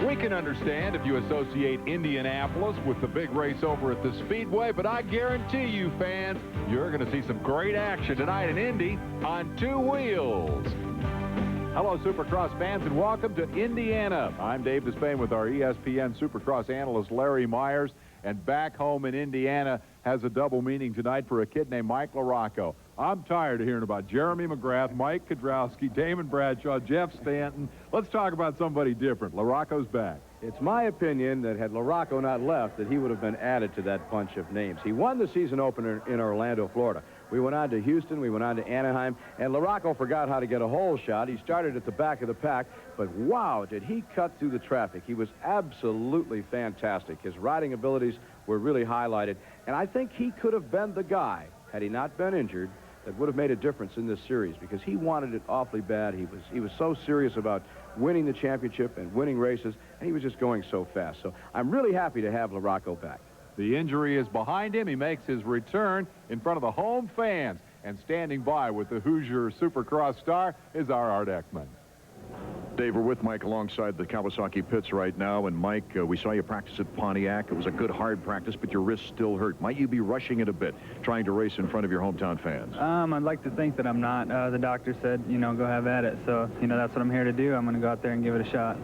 We can understand if you associate Indianapolis with the big race over at the Speedway, but I guarantee you, fans, you're going to see some great action tonight in Indy on two wheels. Hello, Supercross fans, and welcome to Indiana. I'm Dave Despain with our ESPN Supercross analyst, Larry Myers. And back home in Indiana has a double meaning tonight for a kid named Mike LaRocco. I'm tired of hearing about Jeremy McGrath, Mike Kudrowski, Damon Bradshaw, Jeff Stanton. Let's talk about somebody different. LaRocco's back. It's my opinion that had LaRocco not left, that he would have been added to that bunch of names. He won the season opener in Orlando, Florida. We went on to Houston, we went on to Anaheim, and LaRocco forgot how to get a hole shot. He started at the back of the pack, but wow, did he cut through the traffic. He was absolutely fantastic. His riding abilities were really highlighted, and I think he could have been the guy, had he not been injured, that would have made a difference in this series, because he wanted it awfully bad. He was so serious about winning the championship and winning races, and he was just going so fast. So I'm really happy to have LaRocco back. The injury is behind him. He makes his return in front of the home fans. And standing by with the Hoosier Supercross star is our Art Ekman. Dave, we're with Mike alongside the Kawasaki pits right now. And Mike, we saw you practice at Pontiac. It was a good, hard practice, but your wrist still hurt. Might you be rushing it a bit, trying to race in front of your hometown fans? I'd like to think that I'm not. The doctor said, go have at it. So, that's what I'm here to do. I'm going to go out there and give it a shot.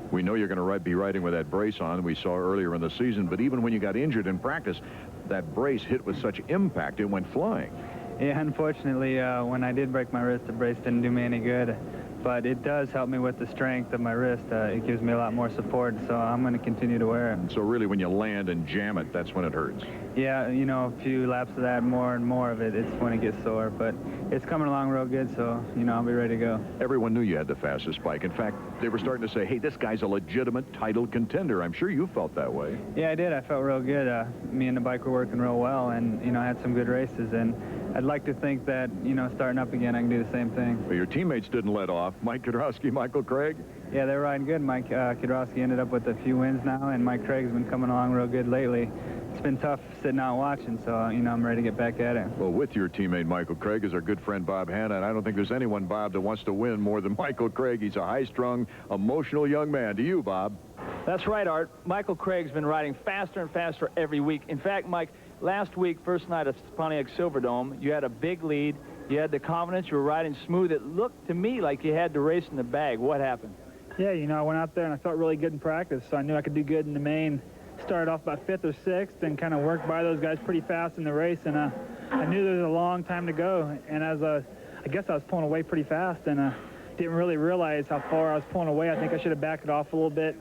We know you're going to be riding with that brace on, we saw earlier in the season, but even when you got injured in practice, that brace hit with such impact, it went flying. Yeah, unfortunately, when I did break my wrist, the brace didn't do me any good. But it does help me with the strength of my wrist. It gives me a lot more support, so I'm going to continue to wear it. So really, when you land and jam it, that's when it hurts. Yeah, a few laps of that, more and more of it, it's when it gets sore. But it's coming along real good, so, I'll be ready to go. Everyone knew you had the fastest bike. In fact, they were starting to say, hey, this guy's a legitimate title contender. I'm sure you felt that way. Yeah, I did. I felt real good. Me and the bike were working real well, and, I had some good races. And I'd like to think that, starting up again, I can do the same thing. Well, your teammates didn't let off. Mike Kudrowski, Michael Craig? Yeah, they're riding good. Mike Kudrowski ended up with a few wins now, and Mike Craig's been coming along real good lately. It's been tough sitting out watching, so, I'm ready to get back at it. Well, with your teammate Michael Craig is our good friend Bob Hanna, and I don't think there's anyone, Bob, that wants to win more than Michael Craig. He's a high-strung, emotional young man. To you, Bob. That's right, Art. Michael Craig's been riding faster and faster every week. In fact, Mike, last week, first night at Pontiac Silverdome, you had a big lead. You had the confidence. You were riding smooth. It looked to me like you had the race in the bag. What happened? Yeah, I went out there and I felt really good in practice, so I knew I could do good in the main. Started off about 5th or 6th and kind of worked by those guys pretty fast in the race, and I knew there was a long time to go. And as I guess I was pulling away pretty fast, and didn't really realize how far I was pulling away. I think I should have backed it off a little bit.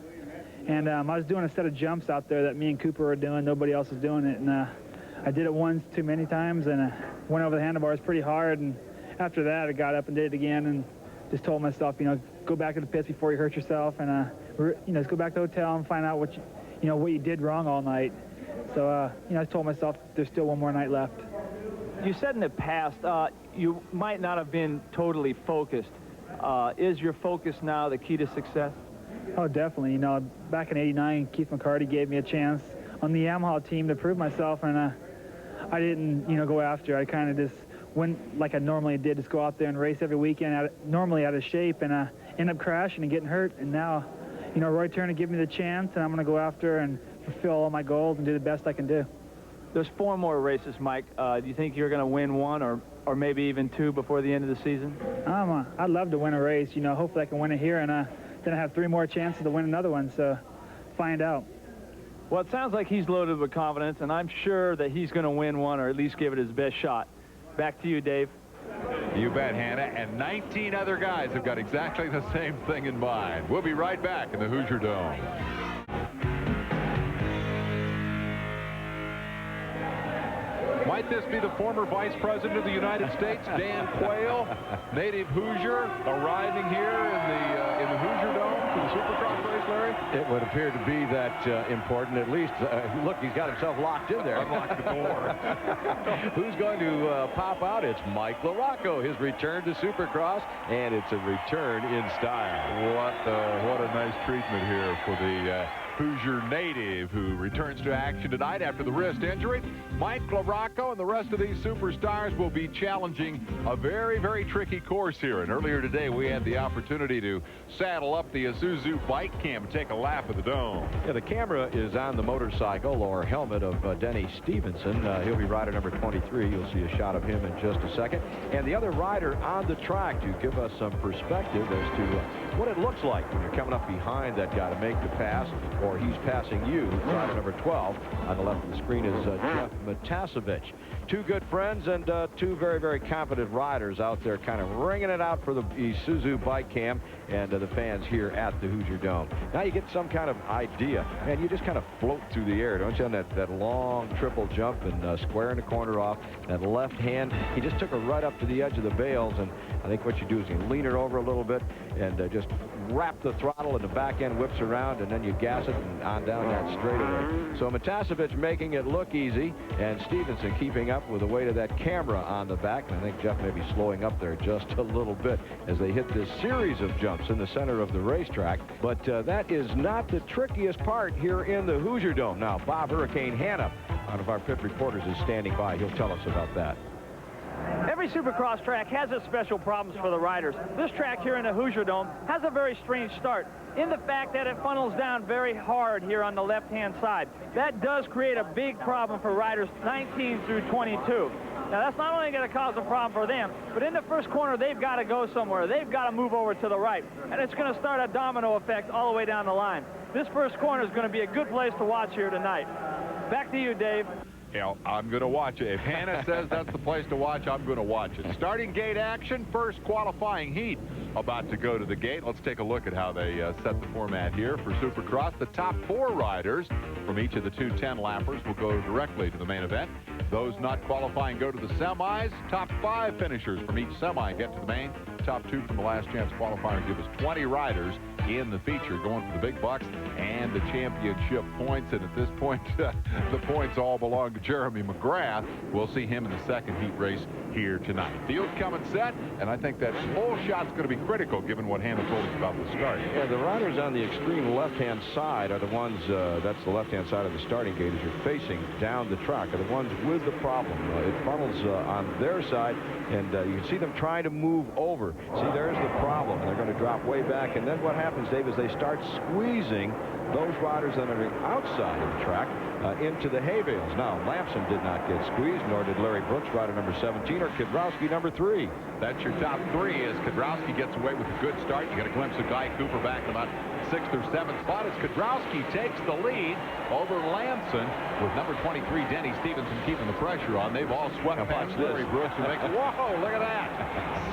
And I was doing a set of jumps out there that me and Cooper were doing. Nobody else was doing it, and I did it once too many times, and went over the handlebars pretty hard. And after that, I got up and did it again, and just told myself, go back to the pits before you hurt yourself, and just go back to the hotel and find out what you did wrong all night. So I told myself there's still one more night left. You said in the past you might not have been totally focused. Is your focus now the key to success? Oh, definitely. Back in '89, Keith McCarty gave me a chance on the Yamaha team to prove myself, and I didn't, go after. I kind of just went like I normally did, just go out there and race every weekend, normally out of shape, and end up crashing and getting hurt. And now, Roy Turner gave me the chance, and I'm going to go after and fulfill all my goals and do the best I can do. There's 4 more races, Mike. Do you think you're going to win one or maybe even 2 before the end of the season? I'd love to win a race. Hopefully I can win it here, and then I have 3 more chances to win another one, so find out. Well, it sounds like he's loaded with confidence, and I'm sure that he's going to win one or at least give it his best shot. Back to you, Dave. You bet, Hannah. And 19 other guys have got exactly the same thing in mind. We'll be right back in the Hoosier Dome. Might this be the former Vice President of the United States, Dan Quayle, native Hoosier, arriving here in the Hoosier Dome for the Supercross race, Larry? It would appear to be that important, at least. Look, he's got himself locked in there. Unlock the door. Who's going to pop out? It's Mike LaRocco, his return to Supercross, and it's a return in style. What a nice treatment here for the Hoosier native who returns to action tonight after the wrist injury. Mike LaRocco and the rest of these superstars will be challenging a very, very tricky course here. And earlier today, we had the opportunity to saddle up the Isuzu bike cam and take a lap of the dome. Yeah, the camera is on the motorcycle or helmet of Denny Stevenson. He'll be rider number 23. You'll see a shot of him in just a second. And the other rider on the track to give us some perspective as to what it looks like when you're coming up behind that guy to make the pass, or he's passing you. Rider number 12 on the left of the screen is Jeff Matasevich. Two good friends and two very, very competent riders out there kind of ringing it out for the Isuzu bike cam and the fans here at the Hoosier Dome. Now you get some kind of idea, and you just kind of float through the air, don't you, on that long triple jump and squaring the corner off. That left hand, he just took her right up to the edge of the bales, and I think what you do is you lean her over a little bit and just wrap the throttle, and the back end whips around, and then you gas it and on down that straightaway. So Matasevich making it look easy, and Stevenson keeping up with the weight of that camera on the back. And I think Jeff may be slowing up there just a little bit as they hit this series of jumps in the center of the racetrack. But that is not the trickiest part here in the Hoosier Dome. Now, Bob Hurricane Hanna, one of our pit reporters, is standing by. He'll tell us about that. Every Supercross track has its special problems for the riders. This track here in the Hoosier Dome has a very strange start in the fact that it funnels down very hard here on the left-hand side. That does create a big problem for riders 19 through 22. Now, that's not only going to cause a problem for them, but in the first corner, they've got to go somewhere. They've got to move over to the right, and it's going to start a domino effect all the way down the line. This first corner is going to be a good place to watch here tonight. Back to you, Dave. Yeah, I'm going to watch it. If Hannah says that's the place to watch, I'm going to watch it. Starting gate action, first qualifying heat about to go to the gate. Let's take a look at how they set the format here for Supercross. The top 4 riders from each of the 2 10-lappers will go directly to the main event. Those not qualifying go to the semis. Top 5 finishers from each semi get to the main. Top 2 from the last chance qualifier give us 20 riders in the feature going for the big bucks and the championship points. And at this point, the points all belong to Jeremy McGrath. We'll see him in the second heat race here tonight. Field's coming set, and I think that whole shot's going to be critical given what Hannah told us about the start. Yeah, the riders on the extreme left-hand side are the ones, that's the left-hand side of the starting gate as you're facing down the track, are the ones with the problem. It funnels on their side, and you can see them trying to move over. See, there's the problem, and they're going to drop way back. And then what happens, Dave, is they start squeezing those riders that are outside of the track into the hay bales. Now, Lamson did not get squeezed, nor did Larry Brooks, rider number 17, or Kidrowski, number 3. That's your top 3 as Kidrowski gets away with a good start. You get a glimpse of Guy Cooper back in about 6th or 7th spot as Kidrowski takes the lead over Lamson with number 23, Denny Stevenson, keeping the pressure on. They've all swept past Larry Brooks and makes, whoa, look at that.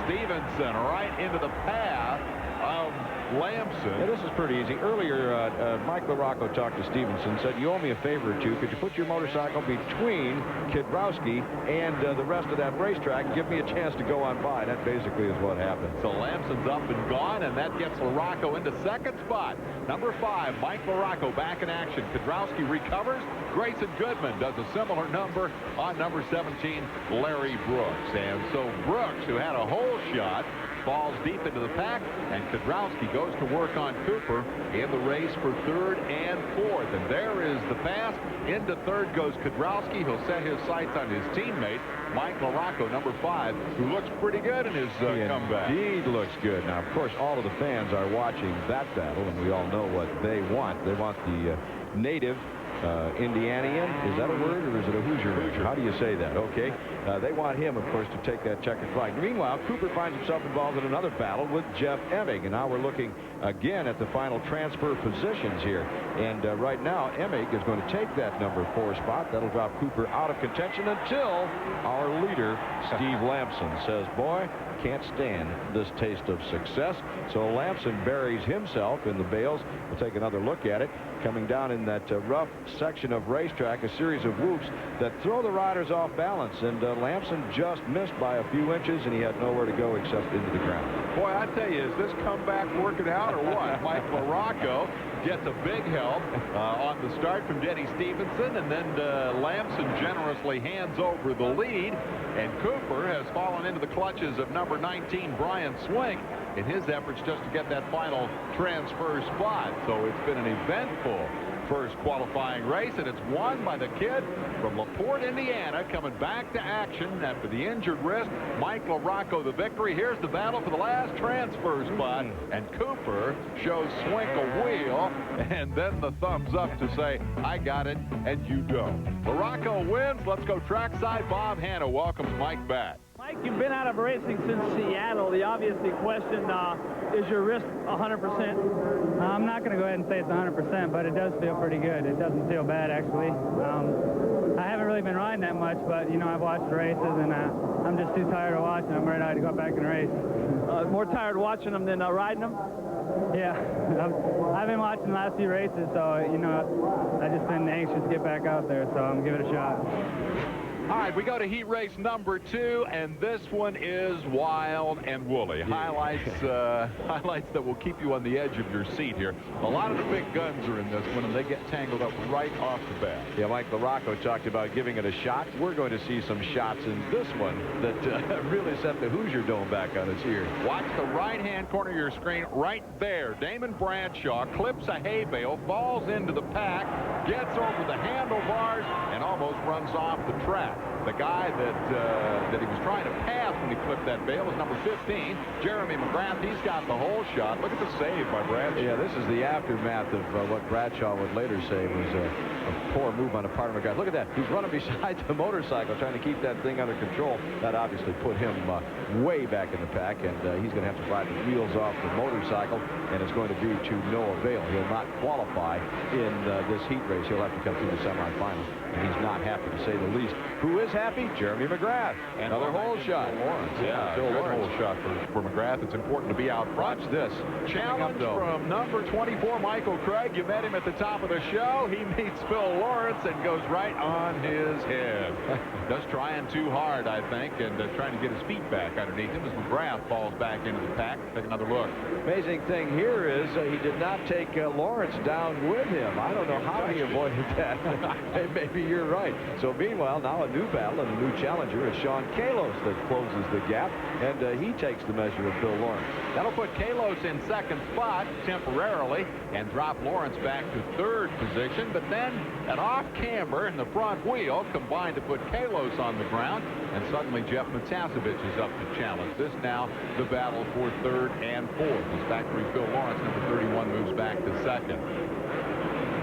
Stevenson right into the path of Lamson. Yeah, this is pretty easy. Earlier, Mike LaRocco talked to Stevenson, said, you owe me a favor or two. Could you put your motorcycle between Kidrowski and the rest of that racetrack and give me a chance to go on by? That basically is what happened. So Lamson's up and gone, and that gets LaRocco into second spot. Number 5, Mike LaRocco back in action. Kidrowski recovers. Grayson Goodman does a similar number on number 17, Larry Brooks. And so Brooks, who had a hole shot, falls deep into the pack, and Kidrowski goes to work on Cooper in the race for 3rd and 4th. And there is the pass. Into 3rd goes Kidrowski. He'll set his sights on his teammate, Mike LaRocco, number 5, who looks pretty good in his comeback. Indeed looks good. Now, of course, all of the fans are watching that battle, and we all know what they want. They want the native Indianian. Is that a word, or is it a Hoosier? How do you say that? Okay. They want him, of course, to take that checkered flag. Meanwhile, Cooper finds himself involved in another battle with Jeff Emig, and now we're looking again at the final transfer positions here. And right now, Emig is going to take that number 4 spot. That'll drop Cooper out of contention until our leader, Steve Lamson, says, boy, can't stand this taste of success. So Lamson buries himself in the bales. We'll take another look at it. Coming down in that rough section of racetrack, a series of whoops that throw the riders off balance. And Lamson just missed by a few inches, and he had nowhere to go except into the ground. Boy, I tell you, is this comeback working out or what? Mike LaRocco gets a big help on the start from Denny Stevenson, and then Lamson generously hands over the lead, and Cooper has fallen into the clutches of number 19, Brian Swink. in his efforts just to get that final transfer spot. So it's been an eventful first qualifying race, and it's won by the kid from LaPorte, Indiana, coming back to action after the injured wrist. Mike LaRocco the victory. Here's the battle for the last transfer spot, and Cooper shows Swink a wheel, and then the thumbs up to say, I got it, and you don't. LaRocco wins. Let's go trackside. Bob Hanna welcomes Mike back. Mike, you've been out of racing since Seattle. The obvious question, is your wrist 100%? I'm not going to go ahead and say it's 100%, but it does feel pretty good. It doesn't feel bad, actually. I haven't really been riding that much, but, you know, I've watched the races, and I'm just too tired of watching. I'm ready to go back and race. More tired watching them than riding them? Yeah. I've been watching the last few races, so, you know, I've just been anxious to get back out there, so I'm giving it a shot. All right, we go to heat race number 2, and this one is wild and woolly. Highlights that will keep you on the edge of your seat here. A lot of the big guns are in this one, and they get tangled up right off the bat. Yeah, Mike LaRocco talked about giving it a shot. We're going to see some shots in this one that really set the Hoosier Dome back on its ears. Watch the right-hand corner of your screen right there. Damon Bradshaw clips a hay bale, falls into the pack, gets over the handlebars, and almost runs off the track. The guy that he was trying to pass when he clipped that bale is number 15, Jeremy McGrath. He's got the whole shot. Look at the save by Bradshaw. Yeah, this is the aftermath of what Bradshaw would later say was a poor move on the part of McGrath. Look at that. He's running beside the motorcycle trying to keep that thing under control. That obviously put him way back in the pack, and he's going to have to ride the wheels off the motorcycle, and it's going to be to no avail. He'll not qualify in this heat race. He'll have to come through the semifinals, and he's not happy, to say the least. Who is happy? Jeremy McGrath. Another hole shot. Lawrence. Yeah, good hole shot for McGrath. It's important to be out front. Watch this. Challenge from number 24, Michael Craig. You met him at the top of the show. He meets Phil Lawrence and goes right on his head. Just trying too hard, I think, and trying to get his feet back underneath him as McGrath falls back into the pack. Take another look. Amazing thing here is he did not take Lawrence down with him. I don't know how he avoided that. Maybe you're right. So meanwhile, now a new battle and a new challenger is Sean Kalos that closes the gap, and he takes the measure of Bill Lawrence. That'll put Kalos in second spot temporarily and drop Lawrence back to third position, but then an off camber in the front wheel combined to put Kalos on the ground, and suddenly Jeff Matasevich is up to challenge. This now the battle for third and fourth. As factory Phil Lawrence, number 31, moves back to second.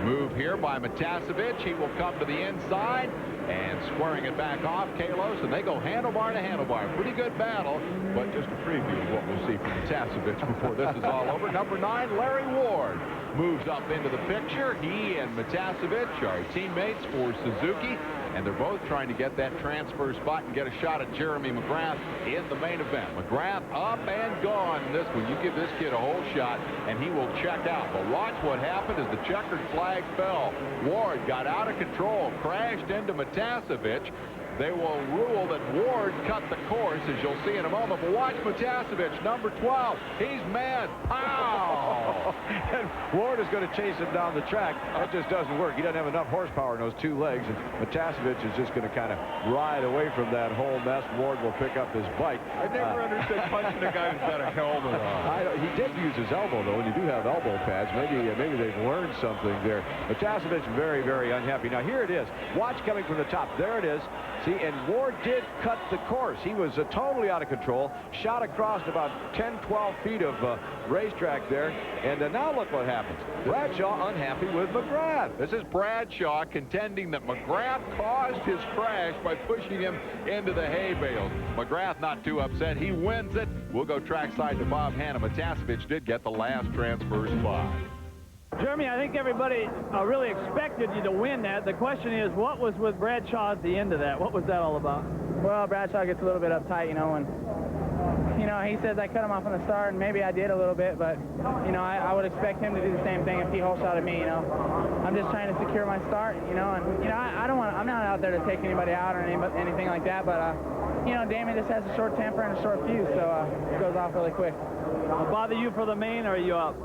Move here by Matasevich. He will come to the inside and squaring it back off Kalos, and they go handlebar to handlebar. Pretty good battle, but just a preview of what we'll see from Matasevich before this is all over. Number 9, Larry Ward, moves up into the picture. He and Matasevich are teammates for Suzuki, and they're both trying to get that transfer spot and get a shot at Jeremy McGrath in the main event. McGrath up and gone in this one. You give this kid a whole shot, and he will check out. But watch what happened as the checkered flag fell. Ward got out of control, crashed into Matasevich. They will rule that Ward cut the course, as you'll see in a moment. But watch Matasevich, number 12. He's mad. Pow! And Ward is going to chase him down the track. That just doesn't work. He doesn't have enough horsepower in those two legs, and Matasevich is just going to kind of ride away from that whole mess. Ward will pick up his bike. I never understood punching a guy who's got a helmet on. He did use his elbow, though, and you do have elbow pads. Maybe they've learned something there. Matasevich very, very unhappy. Now, here it is. Watch coming from the top. There it is. See, and Ward did cut the course. He was totally out of control, shot across about 10, 12 feet of racetrack there, and now look what happens. Bradshaw unhappy with McGrath. This is Bradshaw contending that McGrath caused his crash by pushing him into the hay bales. McGrath not too upset. He wins it. We'll go trackside to Bob Hanna. Matasevich did get the last transfer spot. Jeremy, I think everybody really expected you to win that. The question is, what was with Bradshaw at the end of that? What was that all about? Well, Bradshaw gets a little bit uptight, you know, and, you know, he says I cut him off on the start, and maybe I did a little bit, but, you know, I would expect him to do the same thing if he whole shotted me, you know. I'm just trying to secure my start, you know, and, you know, I'm not out there to take anybody out or anything like that, but, you know, Damon just has a short temper and a short fuse, so it goes off really quick. Bother you for the main, or are you up?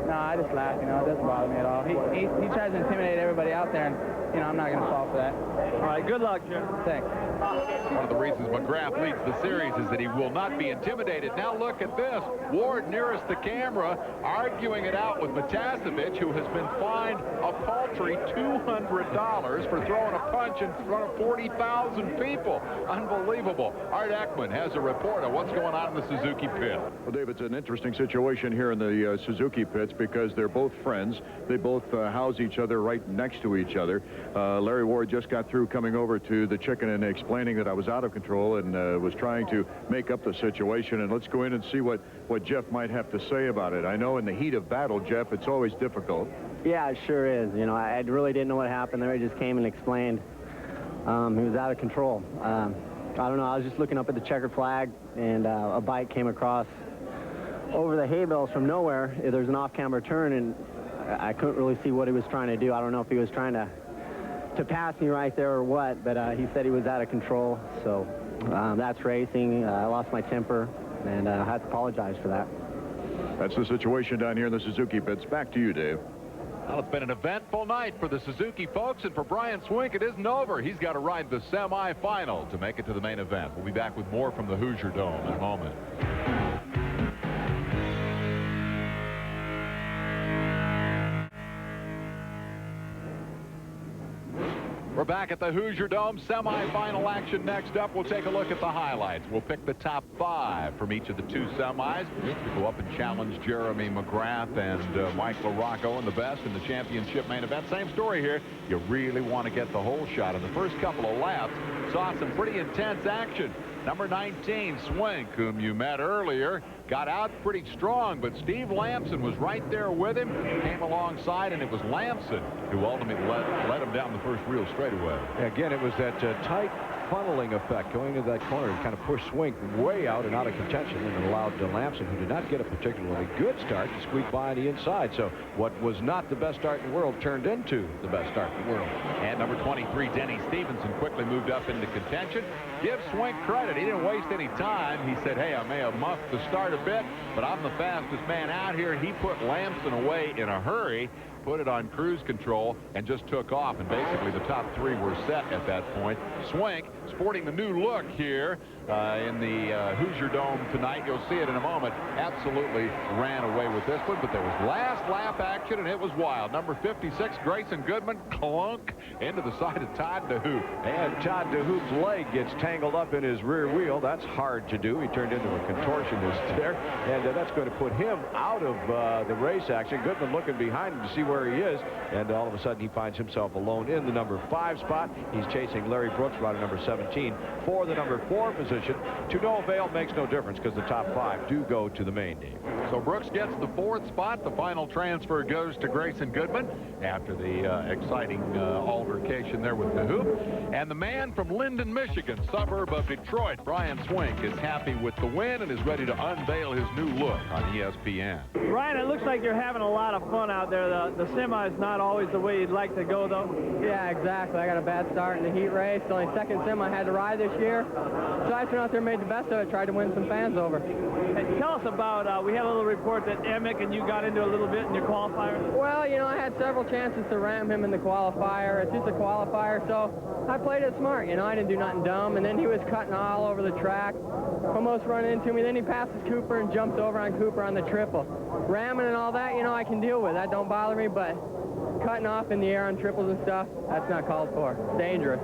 No, I just laugh, you know. It doesn't bother me at all. He tries to intimidate everybody out there, and, you know, I'm not going to fall for that. All right, good luck, Jim. Thanks. One of the reasons McGrath leads the series is that he will not be intimidated. Now look at this. Ward nearest the camera arguing it out with Matasevich, who has been fined a paltry $200 for throwing a punch in front of 40,000 people. Unbelievable. Art Ekman has a report on what's going on in the Suzuki pit. Well, Dave, it's an interesting situation here in the Suzuki pits because they're both friends. They both house each other right next to each other. Larry Ward just got through coming over to the chicken and explaining that I was out of control and was trying to make up the situation. And let's go in and see what Jeff might have to say about it. I know in the heat of battle, Jeff, it's always difficult. Yeah, it sure is. You know, I really didn't know what happened there. He just came and explained he was out of control. I don't know. I was just looking up at the checkered flag, and a bike came across over the hay bales from nowhere. There's an off-camera turn, and I couldn't really see what he was trying to do. I don't know if he was trying to pass me right there or what, but he said he was out of control. So that's racing. I lost my temper, and I had to apologize for that. That's the situation down here in the Suzuki pits. Back to you, Dave. Well, it's been an eventful night for the Suzuki folks, and for Brian Swink, it isn't over. He's got to ride the semifinal to make it to the main event. We'll be back with more from the Hoosier Dome in a moment. We're back at the Hoosier Dome. Semi-final action next up. We'll take a look at the highlights. We'll pick the top 5 from each of the 2 semis to go up and challenge Jeremy McGrath and Mike LaRocco in the best in the championship main event. Same story here. You really want to get the whole shot. In the first couple of laps, saw some pretty intense action. Number 19, Swink, whom you met earlier, got out pretty strong, but Steve Lamson was right there with him, came alongside, and it was Lamson who ultimately led him down the first real straightaway. Again, it was that tight funneling effect going into that corner to kind of push Swink way out and out of contention, and it allowed Lamson, who did not get a particularly good start, to squeak by on the inside. So what was not the best start in the world turned into the best start in the world. And number 23, Denny Stevenson, quickly moved up into contention. Give Swink credit. He didn't waste any time. He said, hey, I may have muffed the start a bit, but I'm the fastest man out here. He put Lamson away in a hurry, put it on cruise control, and just took off. And basically the top 3 were set at that point. Swink sporting the new look here in the Hoosier Dome tonight. You'll see it in a moment. Absolutely ran away with this one, but there was last lap action, and it was wild. Number 56, Grayson Goodman, clunk into the side of Todd DeHoop. And Todd DeHoop's leg gets tangled up in his rear wheel. That's hard to do. He turned into a contortionist there, and that's going to put him out of the race action. Goodman looking behind him to see where he is, and all of a sudden he finds himself alone in the number 5 spot. He's chasing Larry Brooks, rider number 17, for the number 4 position. To no avail, makes no difference because the top 5 do go to the main team. So Brooks gets the 4th spot. The final transfer goes to Grayson Goodman after the exciting altercation there with the hoop. And the man from Linden, Michigan, suburb of Detroit, Brian Swink, is happy with the win and is ready to unveil his new look on ESPN. Ryan, it looks like you're having a lot of fun out there. The semi's not always the way you'd like to go, though. Yeah, exactly. I got a bad start in the heat race. The only second sim I had to ride this year. So I went out there and made the best of it, tried to win some fans over. Hey, tell us about, we had a little report that Emick and you got into a little bit in your qualifier. Well, you know, I had several chances to ram him in the qualifier. It's just a qualifier, so I played it smart. You know, I didn't do nothing dumb, and then he was cutting all over the track, almost running into me. Then he passes Cooper and jumps over on Cooper on the triple. Ramming and all that, you know, I can deal with. That don't bother me, but cutting off in the air on triples and stuff, that's not called for. It's dangerous.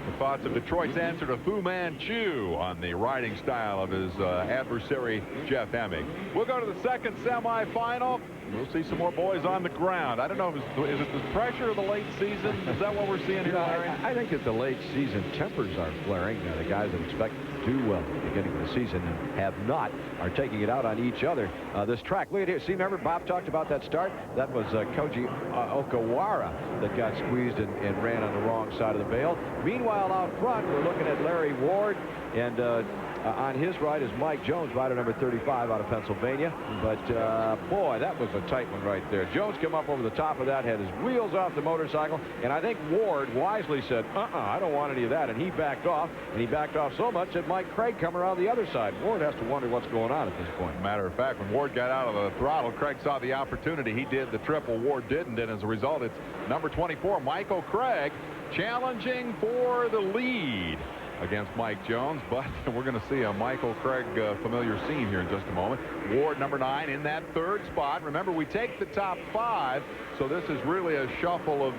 The thoughts of Detroit's answer to Fu Manchu on the riding style of his adversary, Jeff Emick. We'll go to the second semifinal. We'll see some more boys on the ground. I don't know, is it the pressure of the late season? Is that what we're seeing here, Larry? I think that the late season tempers are flaring. The guys that expect to do well at the beginning of the season and have not are taking it out on each other. This track, look at here. See, remember Bob talked about that start? That was Koji Okawara that got squeezed and ran on the wrong side of the bale. Meanwhile, out front, we're looking at Larry Ward and On his right is Mike Jones, rider number 35 out of Pennsylvania. But, boy, that was a tight one right there. Jones came up over the top of that, had his wheels off the motorcycle, and I think Ward wisely said, I don't want any of that, and he backed off, and he backed off so much that Mike Craig come around the other side. Ward has to wonder what's going on at this point. Matter of fact, when Ward got out of the throttle, Craig saw the opportunity. He did the triple. Ward didn't, and as a result, it's number 24, Michael Craig, challenging for the lead against Mike Jones, but we're going to see a Michael Craig familiar scene here in just a moment. Ward, number 9, in that third spot. Remember, we take the top 5, so this is really a shuffle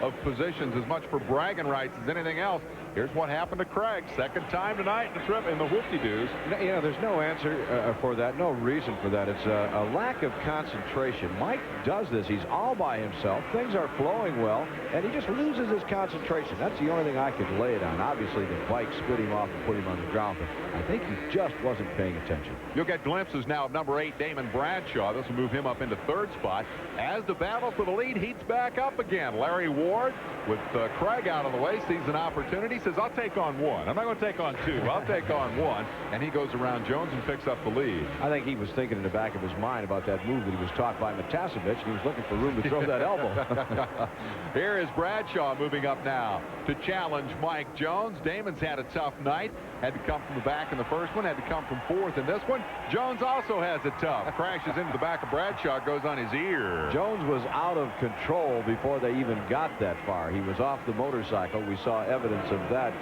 of positions, as much for bragging rights as anything else. Here's what happened to Craig. Second time tonight in the trip in the whoop-de-doos. You know, there's no answer for that, no reason for that. It's a lack of concentration. Mike does this. He's all by himself. Things are flowing well, and he just loses his concentration. That's the only thing I could lay it on. Obviously, the bike spit him off and put him on the ground, but I think he just wasn't paying attention. You'll get glimpses now of number 8, Damon Bradshaw. This will move him up into third spot. As the battle for the lead heats back up again, Larry Ward, with Craig out of the way, sees an opportunity, says, I'll take on 1. I'm not going to take on 2. I'll take on 1. And he goes around Jones and picks up the lead. I think he was thinking in the back of his mind about that move that he was taught by Matasevich. He was looking for room to throw that elbow. Here is Bradshaw moving up now to challenge Mike Jones. Damon's had a tough night. Had to come from the back in the first one. Had to come from fourth in this one. Jones also has it tough. Crashes into the back of Bradshaw. Goes on his ear. Jones was out of control before they even got that far. He was off the motorcycle. We saw evidence of that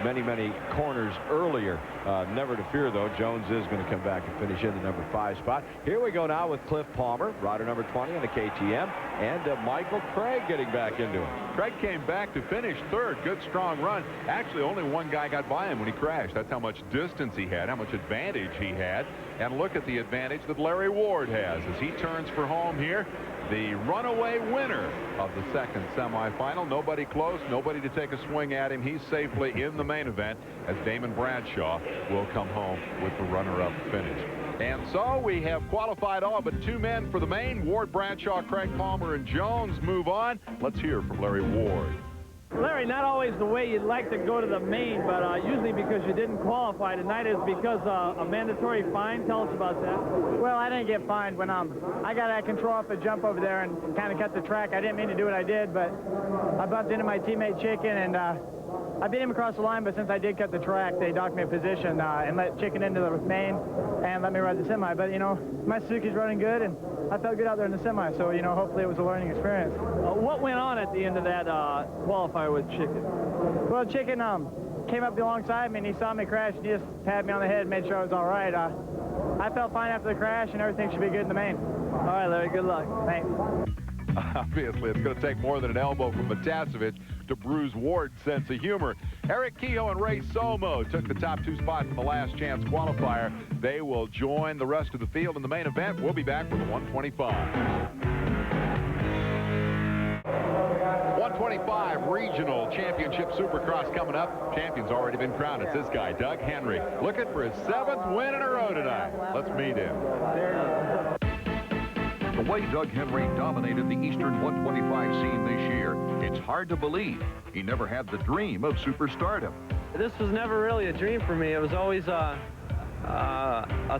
many corners earlier. Never to fear, though. Jones is going to come back and finish in the number 5 spot. Here we go now with Cliff Palmer, rider number 20 on the KTM, and Michael Craig getting back into it. Craig came back to finish third. Good, strong run. Actually, only one guy got by him when he crashed. That's how much distance he had, how much advantage he had. And look at the advantage that Larry Ward has as he turns for home here. The runaway winner of the second semifinal. Nobody close, nobody to take a swing at him. He's safely in the main event as Damon Bradshaw will come home with the runner-up finish. And so we have qualified all but 2 men for the main. Ward, Bradshaw, Craig Palmer, and Jones move on. Let's hear from Larry Ward. Larry, not always the way you'd like to go to the main, but usually because you didn't qualify tonight is because a mandatory fine. Tell us about that. Well, I didn't get fined when I got out of control off the jump over there and kind of cut the track. I didn't mean to do what I did, but I bumped into my teammate Chicken, and I beat him across the line, but since I did cut the track, they docked me a position and let Chicken into the main and let me ride the semi. But, you know, my Suzuki's running good, and I felt good out there in the semi, so, you know, hopefully it was a learning experience. What went on at the end of that qualifier with Chicken? Well, Chicken came up alongside me, and he saw me crash, and he just tapped me on the head and made sure I was all right. I felt fine after the crash, and everything should be good in the main. All right, Larry, good luck. Thanks. Obviously, it's going to take more than an elbow from Matasevich to bruise Ward's sense of humor. Eric Kehoe and Ray Somo took the top 2 spots in the last chance qualifier. They will join the rest of the field in the main event. We'll be back with the 125. 125 Regional Championship Supercross coming up. Champion's already been crowned. It's this guy, Doug Henry, looking for his 7th win in a row tonight. Let's meet him. The way Doug Henry dominated the Eastern 125 scene this year, it's hard to believe he never had the dream of superstardom. This was never really a dream for me. It was always a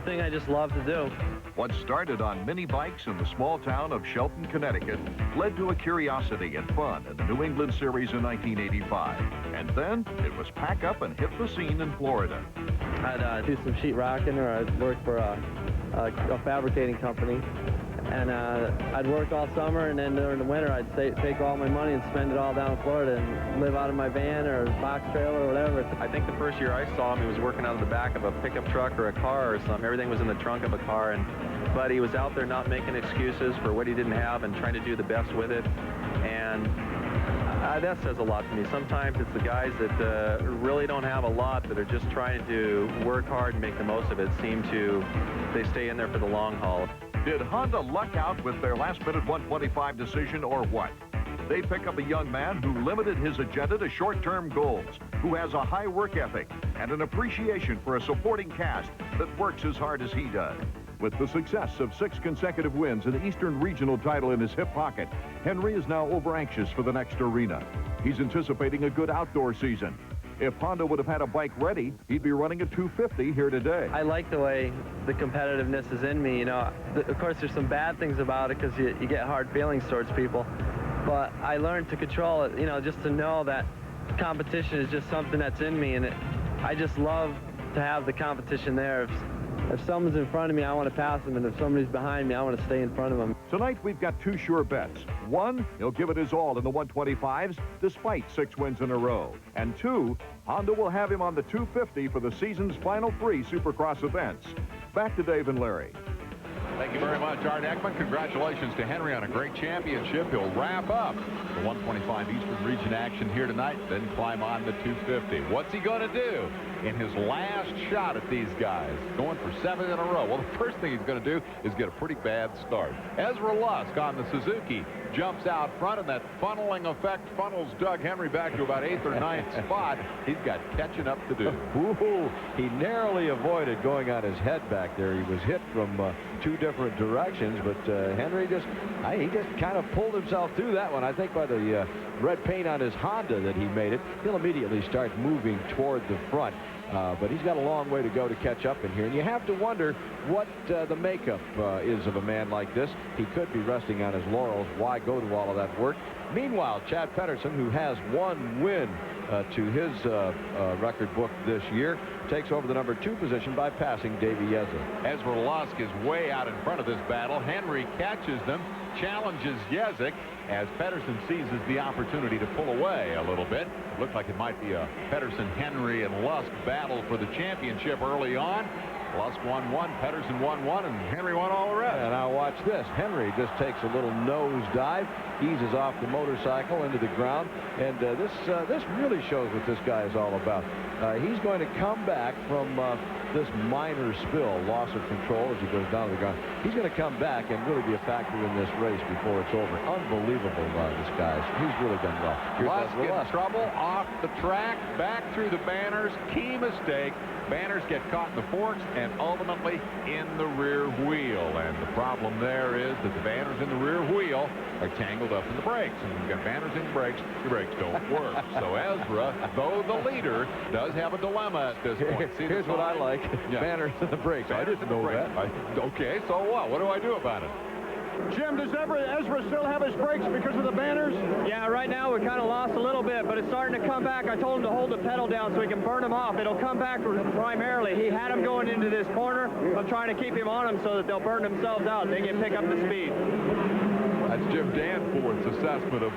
thing I just loved to do. What started on mini bikes in the small town of Shelton, Connecticut, led to a curiosity and fun at the New England Series in 1985. And then it was pack up and hit the scene in Florida. I'd do some sheetrocking, or I'd work for a fabricating company. And I'd work all summer, and then during the winter, I'd take all my money and spend it all down in Florida and live out of my van or box trailer or whatever. I think the first year I saw him, he was working out of the back of a pickup truck or a car or something. Everything was in the trunk of a car, but he was out there not making excuses for what he didn't have and trying to do the best with it. And that says a lot to me. Sometimes it's the guys that really don't have a lot, that are just trying to work hard and make the most of it, they stay in there for the long haul. Did Honda luck out with their last-minute 125 decision, or what? They pick up a young man who limited his agenda to short-term goals, who has a high work ethic and an appreciation for a supporting cast that works as hard as he does. With the success of 6 consecutive wins and the Eastern Regional title in his hip pocket, Henry is now over-anxious for the next arena. He's anticipating a good outdoor season. If Honda would have had a bike ready, he'd be running a 250 here today. I like the way the competitiveness is in me. You know, of course, there's some bad things about it because you get hard feelings towards people. But I learned to control it, you know, just to know that competition is just something that's in me. And I just love to have the competition there. If someone's in front of me, I want to pass them. And if somebody's behind me, I want to stay in front of them. Tonight, we've got two sure bets. One, he'll give it his all in the 125s, despite 6 wins in a row. And two, Honda will have him on the 250 for the season's final 3 Supercross events. Back to Dave and Larry. Thank you very much, Art Ekman. Congratulations to Henry on a great championship. He'll wrap up the 125 Eastern Region action here tonight, then climb on the 250. What's he going to do in his last shot at these guys? Going for 7 in a row. Well, the first thing he's going to do is get a pretty bad start. Ezra Lusk on the Suzuki jumps out front, and that funneling effect funnels Doug Henry back to about 8th or 9th spot. He's got catching up to do. Ooh, he narrowly avoided going on his head back there. He was hit from 2 different directions, but Henry he just kind of pulled himself through that one. I think by the red paint on his Honda that he made it, he'll immediately start moving toward the front. But he's got a long way to go to catch up in here. And you have to wonder what the makeup is of a man like this. He could be resting on his laurels. Why go to all of that work? Meanwhile, Chad Pedersen, who has 1 win to his record book this year, takes over the number 2 position by passing Davey Yezik. Ezra Lusk is way out in front of this battle. Henry catches them, challenges Yezik as Pedersen seizes the opportunity to pull away a little bit. It looked like it might be a Pedersen, Henry, and Lusk battle for the championship early on. Lusk won 1, Pedersen won 1, and Henry won all the rest. And now watch this. Henry just takes a little nose dive, eases off the motorcycle into the ground, and this really shows what this guy is all about. He's going to come back from this minor spill, loss of control as he goes down to the ground. He's going to come back and really be a factor in this race before it's over. Unbelievable, this guy. He's really done well. Lusk in trouble off the track, back through the banners. Key mistake. Banners get caught in the forks and ultimately in the rear wheel. And the problem there is that the banners in the rear wheel are tangled up in the brakes. And when you've got banners in the brakes, your brakes don't work. So Ezra, though the leader, does have a dilemma at this point. Here's what I like. Yeah. Banners in the brakes. I didn't know that. Okay, so what? What do I do about it? Jim, does Ezra still have his brakes because of the banners? Yeah, right now we're kind of lost a little bit, but it's starting to come back. I told him to hold the pedal down so he can burn them off. It'll come back primarily. He had them going into this corner. I'm trying to keep him on them so that they'll burn themselves out. They can pick up the speed. That's Jim Danforth's assessment of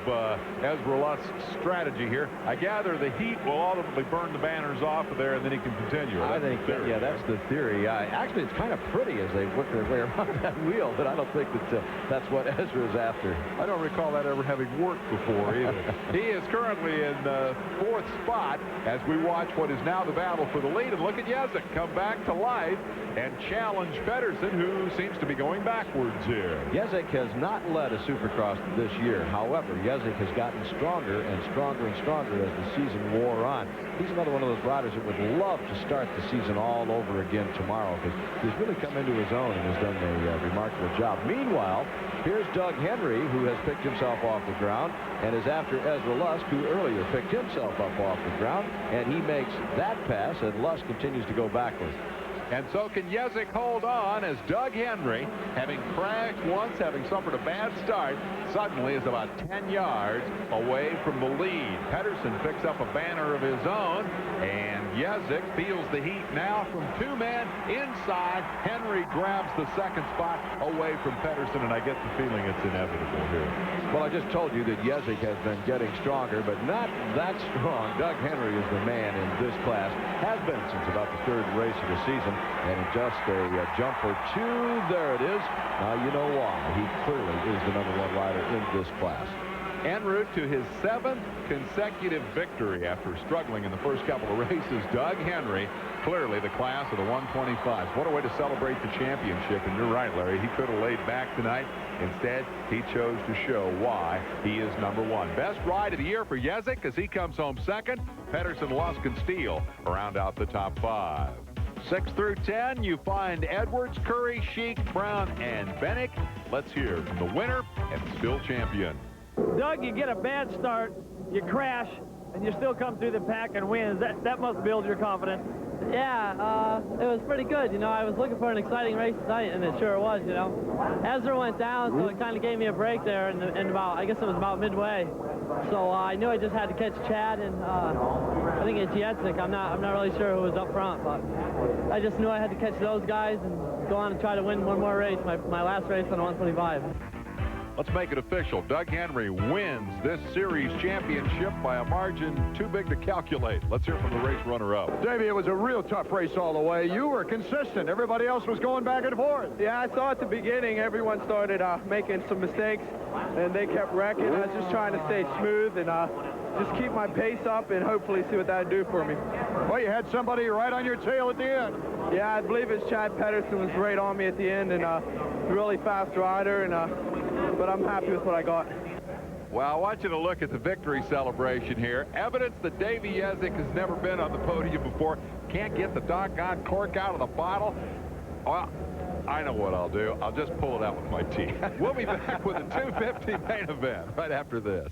Ezra Lusk's strategy here. I gather the heat will ultimately burn the banners off of there, and then he can continue. I think, yeah, that's the theory. Actually, it's kind of pretty as they work their way around that wheel, but I don't think that that's what Ezra's after. I don't recall that ever having worked before either. He is currently in the 4th spot as we watch what is now the battle for the lead. And look at Yezik come back to life and challenge Pedersen, who seems to be going backwards here. Yezik has not led a Supercross this year. However, Yezik has gotten stronger and stronger and stronger as the season wore on. He's another one of those riders that would love to start the season all over again tomorrow because he's really come into his own and has done a remarkable job. Meanwhile, here's Doug Henry, who has picked himself off the ground and is after Ezra Lusk, who earlier picked himself up off the ground, and he makes that pass, and Lusk continues to go backwards. And so can Yezik hold on as Doug Henry, having crashed once, having suffered a bad start, suddenly is about 10 yards away from the lead. Pedersen picks up a banner of his own, and Yezik feels the heat now from 2 men inside. Henry grabs the 2nd spot away from Pedersen, and I get the feeling it's inevitable here. Well, I just told you that Yezik has been getting stronger, but not that strong. Doug Henry is the man in this class, has been since about the 3rd race of the season. And in just a jump or 2, there it is. Now you know why. He clearly is the #1 rider in this class. En route to his 7th consecutive victory after struggling in the first couple of races, Doug Henry, clearly the class of the 125s. What a way to celebrate the championship. And you're right, Larry. He could have laid back tonight. Instead, he chose to show why he is #1. Best ride of the year for Yezik as he comes home 2nd. Pedersen, Lusk, and Steele round out the top 5. 6 through 10, you find Edwards, Curry, Sheik, Brown, and Bennick. Let's hear from the winner and still champion. Doug, you get a bad start, you crash, and you still come through the pack and win. That must build your confidence. Yeah, it was pretty good. You know, I was looking for an exciting race tonight, and it sure was, you know. Ezra went down, so it kind of gave me a break there in about, I guess it was about midway. So I knew I just had to catch Chad and I think it's Jetsik. I'm not really sure who was up front, but I just knew I had to catch those guys and go on and try to win one more race, my last race on 125. Let's make it official. Doug Henry wins this series championship by a margin too big to calculate. Let's hear from the race runner-up. Davey, it was a real tough race all the way. You were consistent. Everybody else was going back and forth. Yeah, I saw at the beginning everyone started making some mistakes, and they kept wrecking. I was just trying to stay smooth and just keep my pace up and hopefully see what that would do for me. Well, you had somebody right on your tail at the end. Yeah, I believe it's Chad Pedersen was right on me at the end, and really fast rider, and but I'm happy with what I got. Well, I want you to look at the victory celebration here. Evidence that Davey Jetsik has never been on the podium before. Can't get the doggone cork out of the bottle. Well, I know what I'll do. I'll just pull it out with my teeth. We'll be back with the 250 main event right after this.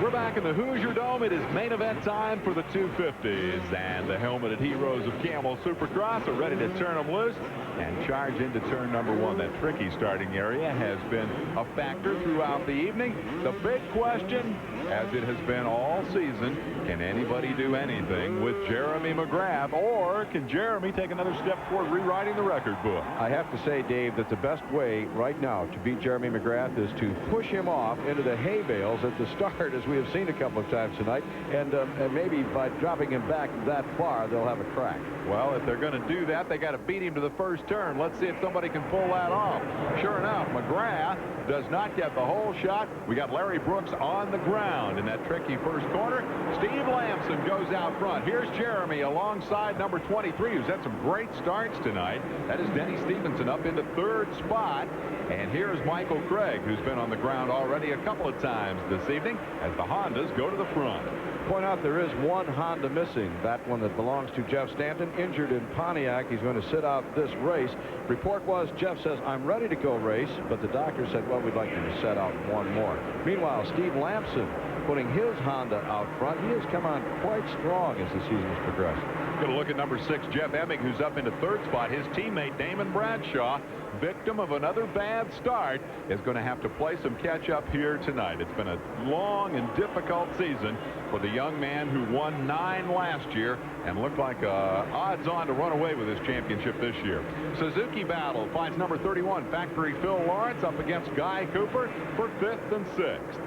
We're back in the Hoosier Dome. It is main event time for the 250s, and the helmeted heroes of Camel Supercross are ready to turn them loose and charge into turn number one. That tricky starting area has been a factor throughout the evening. The big question, as it has been all season, can anybody do anything with Jeremy McGrath, or can Jeremy take another step toward rewriting the record book? I have to say, Dave, that the best way right now to beat Jeremy McGrath is to push him off into the hay bales at the start, as we have seen a couple of times tonight, and maybe by dropping him back that far, they'll have a crack. Well, if they're going to do that, they got to beat him to the first turn. Let's see if somebody can pull that off. Sure enough, McGrath does not get the whole shot. We got Larry Brooks on the ground in that tricky first corner. Steve Lamson goes out front. Here's Jeremy alongside number 23, who's had some great starts tonight. That is Denny Stevenson up into third spot. And here's Michael Craig, who's been on the ground already a couple of times this evening as the Hondas go to the front. Point out there is one Honda missing, that one that belongs to Jeff Stanton, injured in Pontiac. He's going to sit out this race. Report was Jeff says, I'm ready to go race, but the doctor said, well, we'd like you to set out one more. Meanwhile, Steve Lamson putting his Honda out front. He has come on quite strong as the season has progressed. Going to look at number 6, Jeff Emig, who's up into third spot. His teammate, Damon Bradshaw, victim of another bad start, is going to have to play some catch-up here tonight. It's been a long and difficult season for the young man who won 9 last year and looked like odds-on to run away with his championship this year. Suzuki battle finds number 31, Factory Phil Lawrence, up against Guy Cooper for 5th and 6th.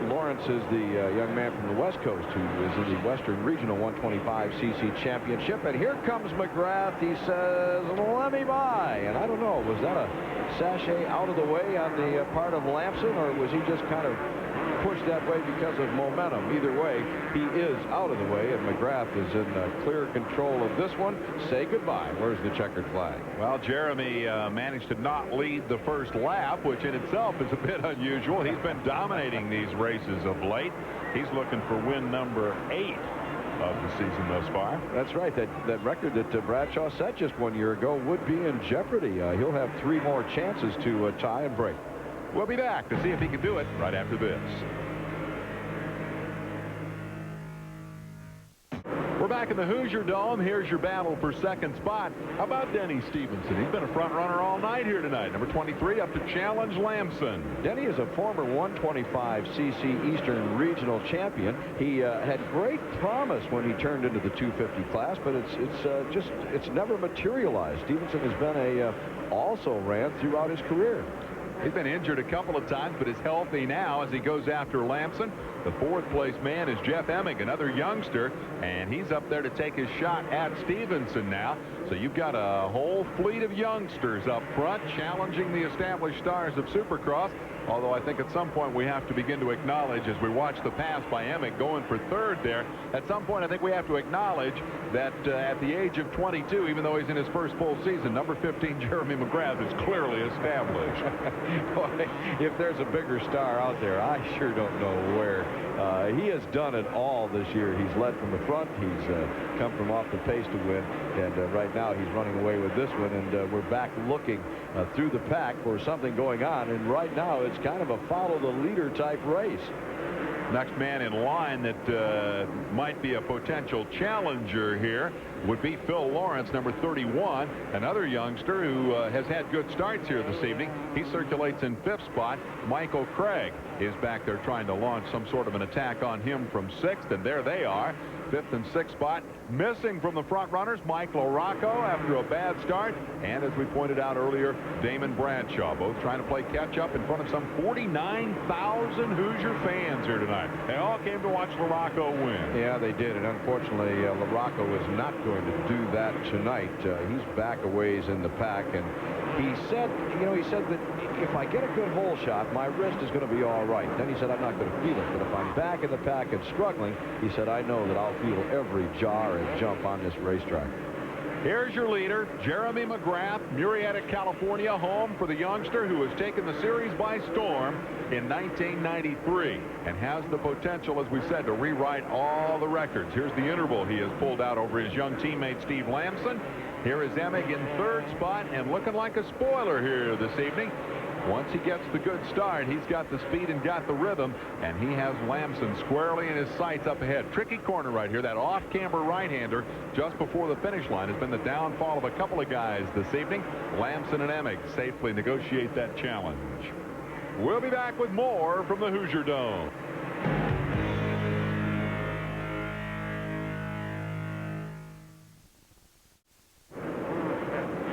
Lawrence is the young man from the West Coast who is in the Western Regional 125cc Championship. And here comes McGrath. He says, let me by. And I don't know, was that a sachet out of the way on the part of Lamson, or was he just kind of pushed that way because of momentum? Either way, he is out of the way, and McGrath is in clear control of this one. Say goodbye. Where's the checkered flag? Well, Jeremy managed to not lead the first lap, which in itself is a bit unusual. He's been dominating these races of late. He's looking for win number 8 of the season thus far. That's right. That record that Bradshaw set just 1 year ago would be in jeopardy. He'll have 3 more chances to tie and break. We'll be back to see if he can do it right after this. We're back in the Hoosier Dome. Here's your battle for second spot. How about Denny Stevenson? He's been a front runner all night here tonight. Number 23 up to challenge Lamson. Denny is a former 125cc Eastern Regional champion. He had great promise when he turned into the 250 class, but it's never materialized. Stevenson has been also ran throughout his career. He's been injured a couple of times, but is healthy now as he goes after Lamson. The 4th place man is Jeff Emig, another youngster, and he's up there to take his shot at Stevenson now. So you've got a whole fleet of youngsters up front challenging the established stars of Supercross. Although I think at some point we have to begin to acknowledge, as we watch the pass by Emig going for 3rd there, at some point I think we have to acknowledge that at the age of 22, even though he's in his first full season, number 15 Jeremy McGrath is clearly established. Boy, if there's a bigger star out there, I sure don't know where He has done it all this year. He's led from the front. He's come from off the pace to win. And right now he's running away with this one. And we're back looking through the pack for something going on. And right now it's kind of a follow the leader type race. Next man in line that might be a potential challenger here would be Phil Lawrence, number 31, another youngster who has had good starts here this evening. He circulates in 5th spot. Michael Craig is back there trying to launch some sort of an attack on him from 6th, and there they are. 5th and 6th spot. Missing from the front runners, Mike LaRocco after a bad start. And as we pointed out earlier, Damon Bradshaw, both trying to play catch up in front of some 49,000 Hoosier fans here tonight. They all came to watch LaRocco win. Yeah, they did. And unfortunately, LaRocco is not going to do that tonight. He's back a ways in the pack. And he said, he said that if I get a good hole shot, my wrist is going to be all right. Then he said, I'm not going to feel it. But if I'm back in the pack and struggling, he said, I know that I'll feel every jar and jump on this racetrack. Here's your leader, Jeremy McGrath, Murrieta, California, home for the youngster who has taken the series by storm in 1993 and has the potential, as we said, to rewrite all the records. Here's the interval he has pulled out over his young teammate Steve Lamson. Here is Emig in 3rd spot and looking like a spoiler here this evening. Once he gets the good start, he's got the speed and got the rhythm, and he has Lamson squarely in his sights up ahead. Tricky corner right here. That off-camber right-hander just before the finish line has been the downfall of a couple of guys this evening. Lamson and Emig safely negotiate that challenge. We'll be back with more from the Hoosier Dome.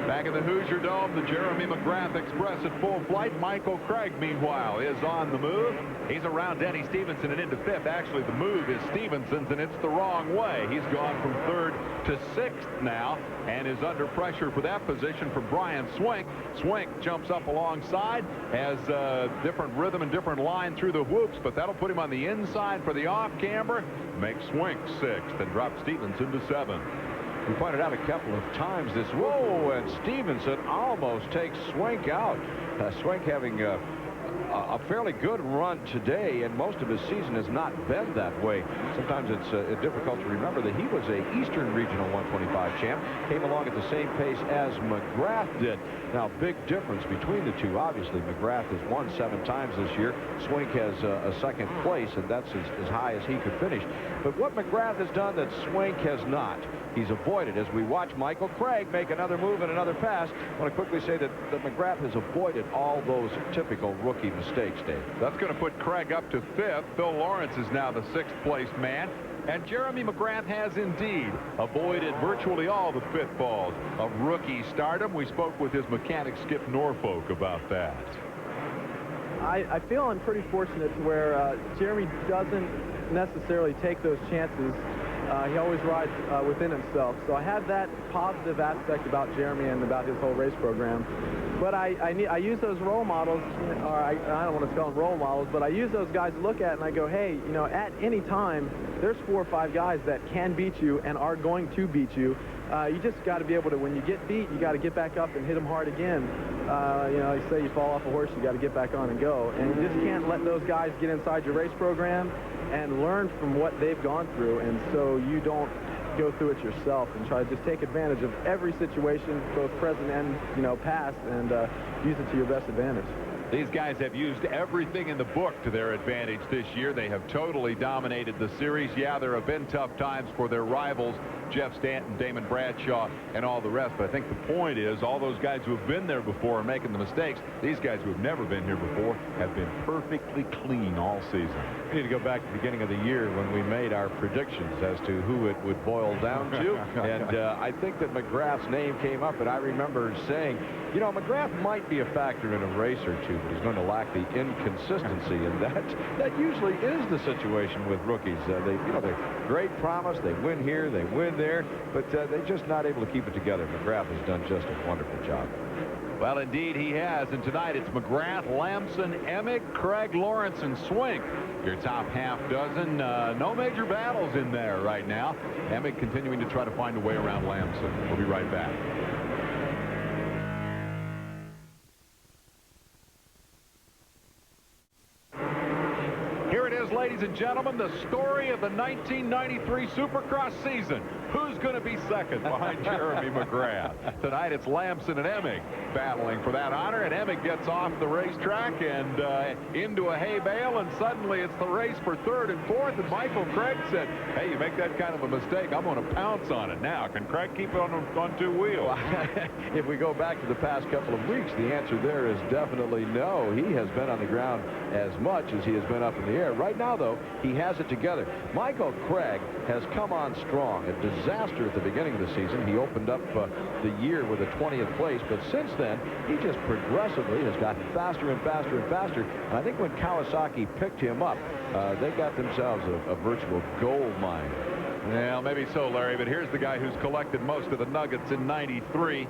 Back in the Hoosier Dome, the Jeremy McGrath Express at full flight. Michael Craig, meanwhile, is on the move. He's around Denny Stevenson and into 5th. Actually, the move is Stevenson's, and it's the wrong way. He's gone from 3rd to 6th now and is under pressure for that position from Brian Swink. Swink jumps up alongside, has different rhythm and different line through the whoops, but that'll put him on the inside for the off-camber. Makes Swink 6th and drops Stevenson to 7th. We pointed out a couple of times this. Whoa, and Stevenson almost takes Swink out. Swink having a fairly good run today, and most of his season has not been that way. Sometimes it's difficult to remember that he was a Eastern Regional 125 champ, came along at the same pace as McGrath did. Now, big difference between the two. Obviously, McGrath has won 7 times this year. Swink has a 2nd place, and that's as high as he could finish. But what McGrath has done that Swink has not, he's avoided. As we watch Michael Craig make another move and another pass, I want to quickly say that McGrath has avoided all those typical rookie mistakes, Dave. That's going to put Craig up to 5th. Phil Lawrence is now the 6th place man. And Jeremy McGrath has indeed avoided virtually all the pitfalls of rookie stardom. We spoke with his mechanic, Skip Norfolk, about that. I feel I'm pretty fortunate to where Jeremy doesn't necessarily take those chances. He always rides within himself. So I have that positive aspect about Jeremy and about his whole race program. But I use those role models, or I don't want to call them role models, but I use those guys to look at and I go, hey, at any time, there's 4 or 5 guys that can beat you and are going to beat you. You just got to be able to, when you get beat, you got to get back up and hit them hard again. Like say you fall off a horse, you got to get back on and go. And you just can't let those guys get inside your race program and learn from what they've gone through, and so you don't go through it yourself and try to just take advantage of every situation, both present and past, and use it to your best advantage. These guys have used everything in the book to their advantage this year. They have totally dominated the series. Yeah, there have been tough times for their rivals, Jeff Stanton, Damon Bradshaw, and all the rest. But I think the point is all those guys who have been there before are making the mistakes. These guys who have never been here before have been perfectly clean all season. We need to go back to the beginning of the year when we made our predictions as to who it would boil down to. And I think that McGrath's name came up, and I remember saying, McGrath might be a factor in a race or two, but he's going to lack the inconsistency, and that usually is the situation with rookies. They're great promise. They win here, they win there, but they're just not able to keep it together. McGrath has done just a wonderful job. Well, indeed, he has. And tonight it's McGrath, Lamson, Emig, Craig, Lawrence, and Swink. Your top half dozen. No major battles in there right now. Emig continuing to try to find a way around Lamson. We'll be right back. ladies and gentlemen, the story of the 1993 Supercross season. Who's going to be second behind Jeremy McGrath? Tonight it's Lamson and Emig battling for that honor, and Emig gets off the racetrack and into a hay bale, and suddenly it's the race for third and fourth, and Michael Craig said, hey, you make that kind of a mistake, I'm going to pounce on it. Now, can Craig keep it on two wheels? If we go back to the past couple of weeks, the answer there is definitely no. He has been on the ground as much as he has been up in the air. Right now, though, he has it together. Michael Craig has come on strong. A disaster at the beginning of the season. He opened up the year with a 20th place, but since then, he just progressively has gotten faster and faster and faster. And I think when Kawasaki picked him up, they got themselves a virtual gold mine. Well, maybe so, Larry, but here's the guy who's collected most of the nuggets in '93.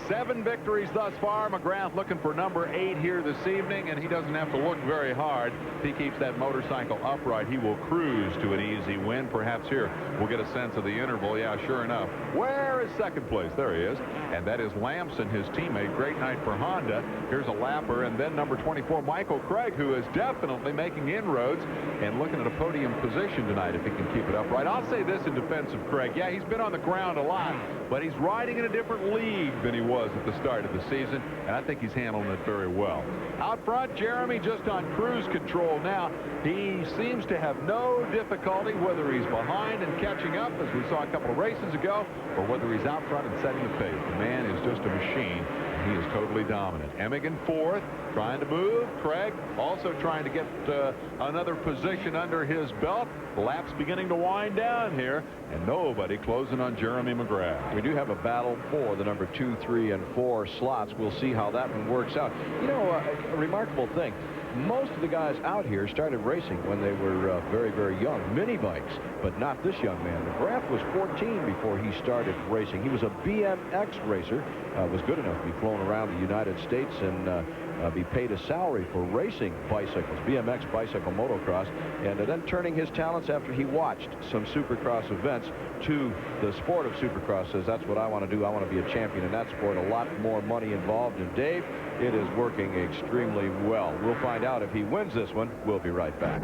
7 victories thus far. McGrath looking for number 8 here this evening, and he doesn't have to look very hard. If he keeps that motorcycle upright, he will cruise to an easy win. Perhaps here we'll get a sense of the interval. Yeah, sure enough. Where is second place? There he is. And that is Lamson, his teammate. Great night for Honda. Here's a lapper, and then number 24, Michael Craig, who is definitely making inroads and looking at a podium position tonight if he can keep it upright. I'll say this in defense of Craig. Yeah, he's been on the ground a lot, but he's riding in a different league than he was at the start of the season, and I think he's handling it very well. Out front, Jeremy just on cruise control now. He seems to have no difficulty whether he's behind and catching up, as we saw a couple of races ago, or whether he's out front and setting the pace. The man is just a machine. He is totally dominant. Emig in fourth, trying to move. Craig also trying to get another position under his belt. Laps beginning to wind down here, and nobody closing on Jeremy McGrath. We do have a battle for the number 2, 3, and 4 slots. We'll see how that one works out. You know, a remarkable thing. Most of the guys out here started racing when they were very, very young. Mini bikes, but not this young man. McGrath was 14 before he started racing. He was a BMX racer, was good enough to be flown around the United States and be paid a salary for racing bicycles, BMX bicycle motocross, and then turning his talents after he watched some Supercross events to the sport of Supercross. Says, that's what I want to do. I want to be a champion in that sport. A lot more money involved. And Dave, it is working extremely well. We'll find out if he wins this one. We'll be right back.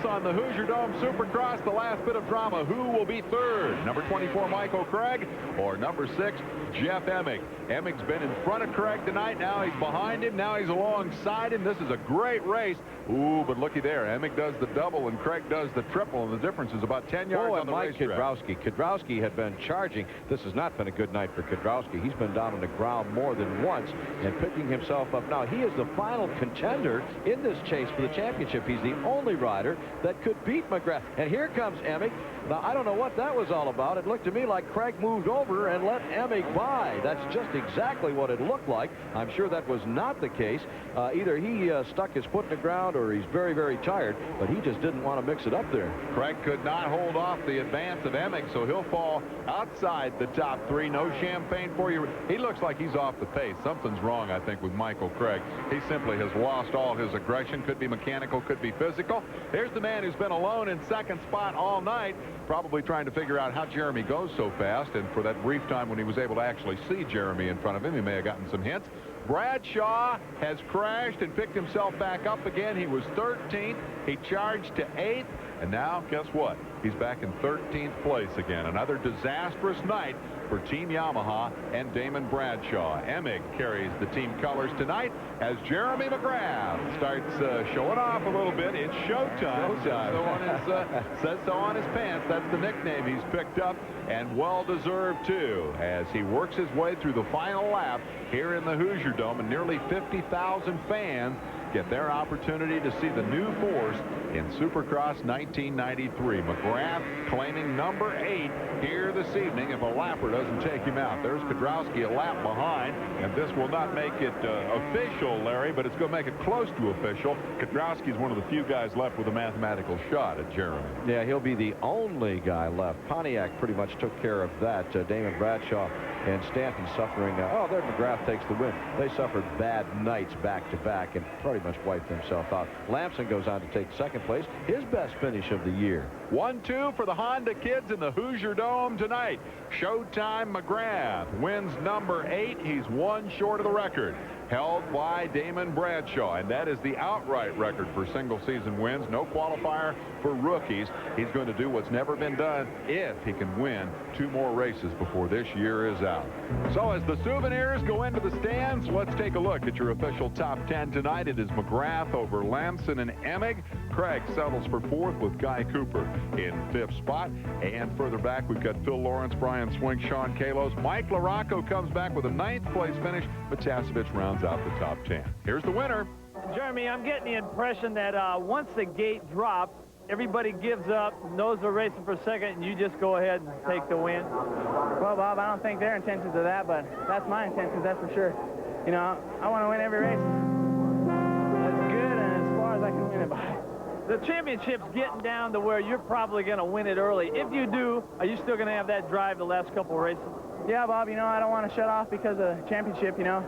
On the Hoosier Dome Supercross, the last bit of drama. Who will be third? Number 24, Michael Craig, or number 6, Jeff Emig? Emig's been in front of Craig tonight. Now he's behind him. Now he's alongside him. This is a great race. Ooh, but looky there. Emig does the double and Craig does the triple, and the difference is about 10 yards on the racetrack. Kiedrowski had been charging. This has not been a good night for Kiedrowski. He's been down on the ground more than once and picking himself up. Now, he is the final contender in this chase for the championship. He's the only rider that could beat McGrath. And here comes Emig. Now, I don't know what that was all about. It looked to me like Craig moved over and let Emig by. That's just exactly what it looked like. I'm sure that was not the case. Either he stuck his foot in the ground or he's very, very tired, but he just didn't want to mix it up there. Craig could not hold off the advance of Emig, so he'll fall outside the top 3. No champagne for you. He looks like he's off the pace. Something's wrong, I think, with Michael Craig. He simply has lost all his aggression. Could be mechanical, could be physical. Here's the man who's been alone in second spot all night, probably trying to figure out how Jeremy goes so fast, and for that brief time when he was able to actually see Jeremy in front of him, he may have gotten some hints. Bradshaw has crashed and picked himself back up again. He was 13th. He charged to 8th. And now, guess what? He's back in 13th place again. Another disastrous night for Team Yamaha and Damon Bradshaw. Emig carries the team colors tonight as Jeremy McGrath starts showing off a little bit. It's showtime. Says so on his pants. That's the nickname he's picked up, and well-deserved, too, as he works his way through the final lap here in the Hoosier Dome, and nearly 50,000 fans get their opportunity to see the new force in Supercross 1993. McGrath claiming number 8 here this evening if a lapper doesn't take him out. There's Kiedrowski a lap behind, and this will not make it official, Larry, but it's going to make it close to official. Kiedrowski's one of the few guys left with a mathematical shot at Jeremy. Yeah, he'll be the only guy left. Pontiac pretty much took care of that. Damon Bradshaw and Stanton suffering. Oh, there McGrath takes the win. They suffered bad nights back-to-back and pretty much wiped himself out. Lamson goes on to take second place, his best finish of the year. 1-2 for the Honda kids in the Hoosier Dome tonight. Showtime McGrath wins number 8. He's 1 short of the record, held by Damon Bradshaw, and that is the outright record for single-season wins. No qualifier for rookies. He's going to do what's never been done if he can win 2 more races before this year is out. So as the souvenirs go into the stands, let's take a look at your official top 10 tonight. It is McGrath over Lamson and Emig. Craig settles for 4th with Guy Cooper in 5th spot. And further back, we've got Phil Lawrence, Brian Swink, Sean Kalos. Mike LaRocco comes back with a 9th place finish. Matasevich rounds out the top 10. Here's the winner. Jeremy, I'm getting the impression that once the gate drops, everybody gives up, knows they're racing for second, and you just go ahead and take the win. Well, Bob, I don't think their intentions are that, but that's my intentions, that's for sure. You know, I want to win every race. That's good, and as far as I can win it by. The championship's getting down to where you're probably going to win it early. If you do, are you still going to have that drive the last couple races? Yeah, Bob, you know, I don't want to shut off because of the championship, you know.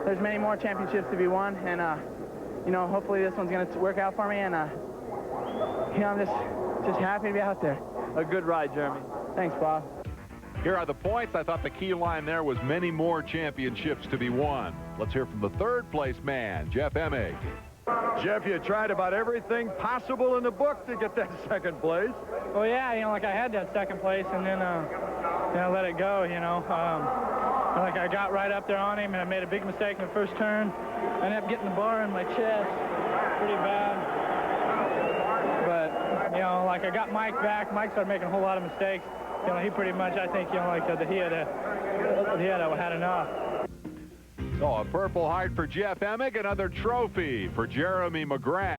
There's many more championships to be won, and, you know, hopefully this one's going to work out for me, and, you know, I'm just happy to be out there. A good ride, Jeremy. Thanks, Bob. Here are the points. I thought the key line there was many more championships to be won. Let's hear from the 3rd place man, Jeff Emig. Jeff, you tried about everything possible in the book to get that 2nd place. Well, yeah, you know, like I had that 2nd place, and then, you know, let it go, you know. Like I got right up there on him, and I made a big mistake in the first turn. I ended up getting the bar in my chest pretty bad. But, you know, like I got Mike back. Mike started making a whole lot of mistakes. You know, he pretty much, I think, you know, like he had enough. So a Purple Heart for Jeff Emig, another trophy for Jeremy McGrath.